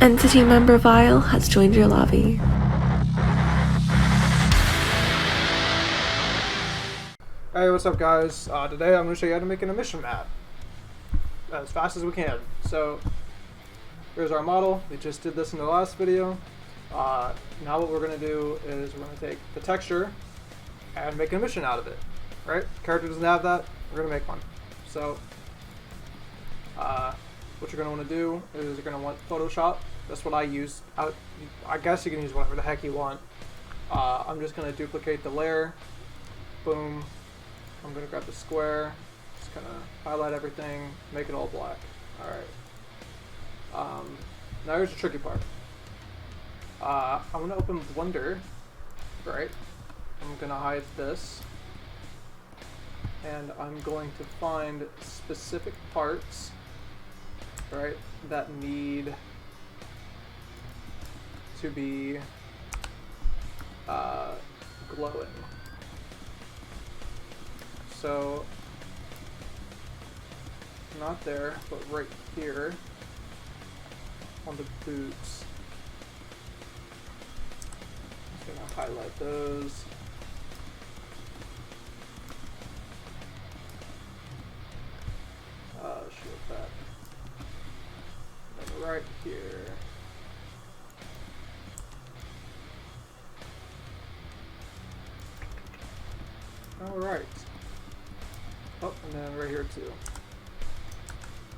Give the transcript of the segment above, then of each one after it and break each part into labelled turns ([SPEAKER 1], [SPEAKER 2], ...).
[SPEAKER 1] Entity member Vile has joined your lobby.
[SPEAKER 2] Hey, what's up guys? Today I'm going to show you how to make an emission map as fast as we can. So here's our model. We just did this in the last video. Now what we're going to do is we're going to take the texture and make an emission out of it. Right? Character doesn't have that, we're going to make one. So what you're going to want to do is you're going to want Photoshop. That's what I use. I guess you can use whatever the heck you want. I'm just going to duplicate the layer. Boom. I'm going to grab the square, just kind of highlight everything, make it all black. Alright. Now here's the tricky part. I'm going to open Blender, right? I'm going to hide this. And I'm going to find specific parts, right, that need to be glowing. So, not there, but right here on the boots. Just gonna highlight those. Shift that. And right here. Alright. Oh, and then right here too.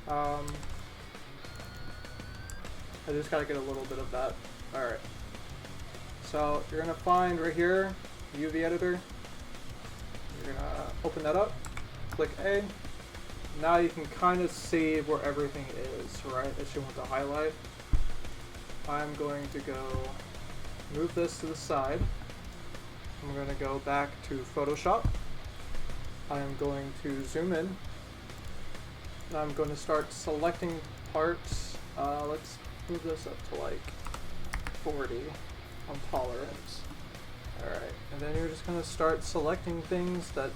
[SPEAKER 2] I just gotta get a little bit of that. Alright. So you're gonna find right here, UV editor. You're gonna open that up, click A. Now you can kind of see where everything is, right, that you want to highlight. I'm going to go move this to the side. I'm going to go back to Photoshop. I am going to zoom in. And I'm going to start selecting parts. Let's move this up to like 40 on tolerance. Alright, and then you're just going to start selecting things that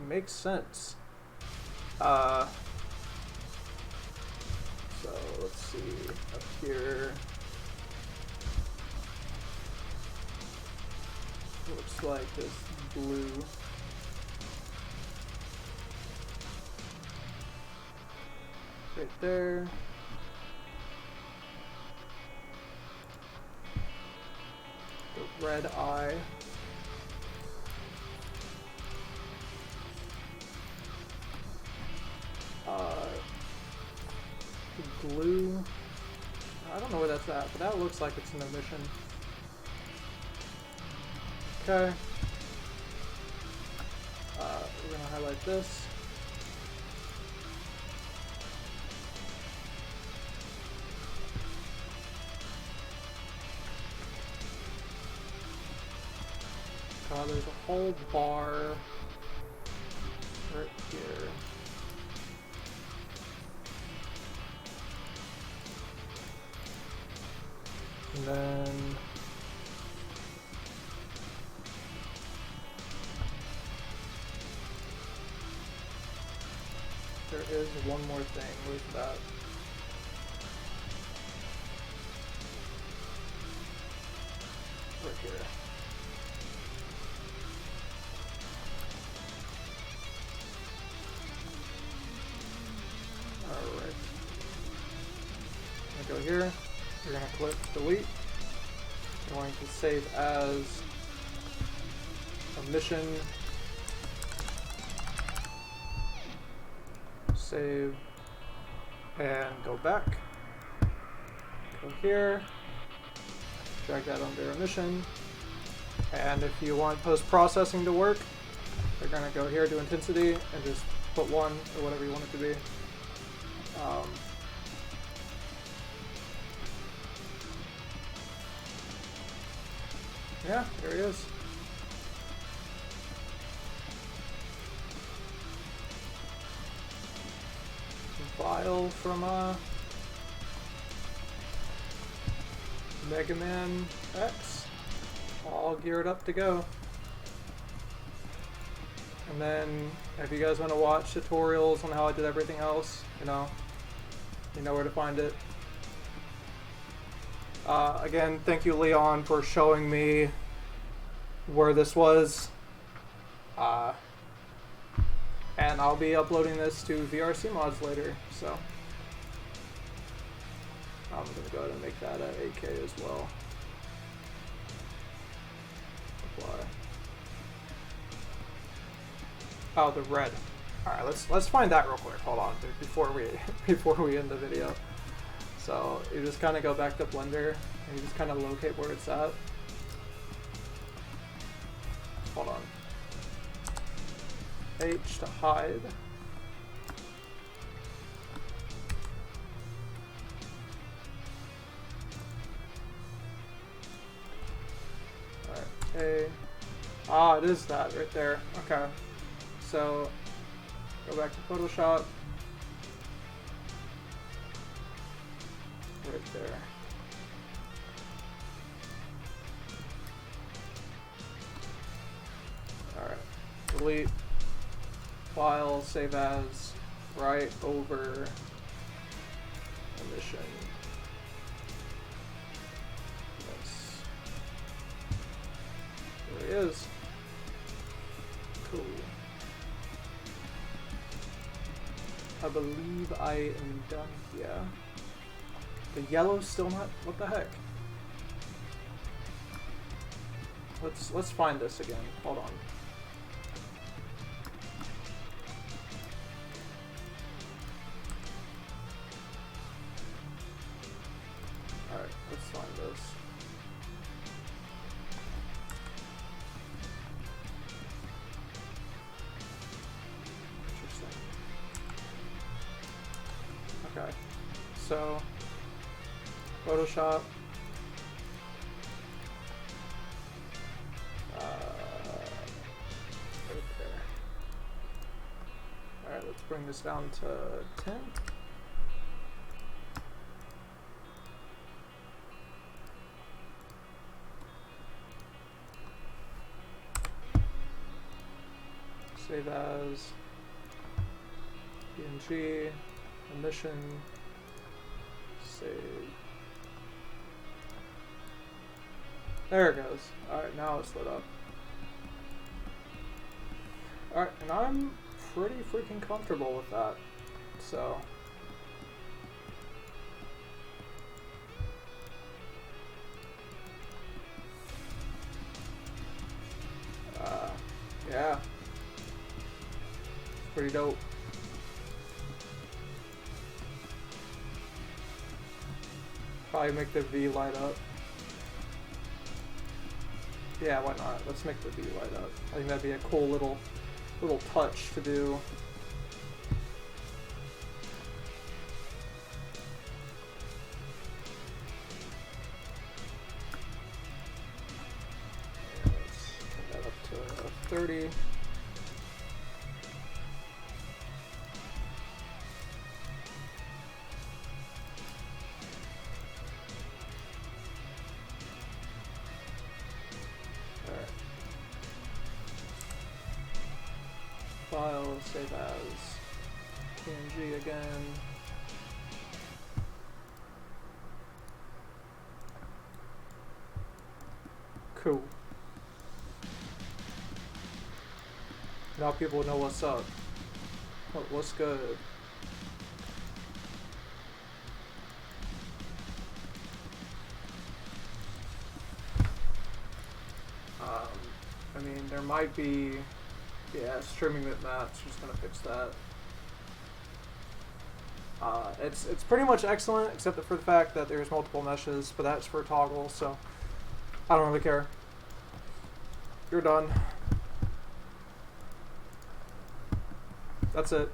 [SPEAKER 2] make sense. So let's see, up here, looks like this blue. Right there. The red eye. Glue. I don't know where that's at, but that looks like it's an emission. Okay. We're gonna highlight this. There's a whole bar right here. And then there is one more thing. Where's that? Right here. Alright. I'm gonna go here. You're going to click delete. You're going to save as emission. Save and go back. Go here. Drag that under emission. And if you want post-processing to work, you're going to go here to intensity and just put 1 or whatever you want it to be. Yeah, there he is. Vile from Mega Man X, all geared up to go. And then if you guys want to watch tutorials on how I did everything else, you know where to find it. Again, thank you, Leon, for showing me where this was. And I'll be uploading this to VRC mods later, so I'm gonna go ahead and make that at 8K as well. Apply. Oh, the red. All right, let's find that real quick. Hold on, before we end the video. So you just kind of go back to Blender and you just kind of locate where it's at. Hold on. H to hide. Alright, A. Ah, it is that right there. Okay. So go back to Photoshop. Right there. Alright. Delete. File, save as, right over Emission. Yes. There he is. Cool. I believe I am done here. The yellow's still not. What the heck? Let's find this again. Hold on. Alright, let's find this. Interesting. Okay. So Photoshop. Right there. Alright, let's bring this down to 10. Save as PNG, Emission, save. There it goes. Alright, now it's lit up. Alright, and I'm pretty freaking comfortable with that. So. Yeah. It's pretty dope. Probably make the V light up. Yeah, why not? Let's make the V light up. I think that'd be a cool little touch to do. Let's turn that up to 30. File, save as PNG again. Cool. Now people know what's up. What's good? I mean, there might be. Yeah, streaming with maps, just gonna fix that. It's pretty much excellent, except for the fact that there's multiple meshes, but that's for toggle, so I don't really care. You're done. That's it.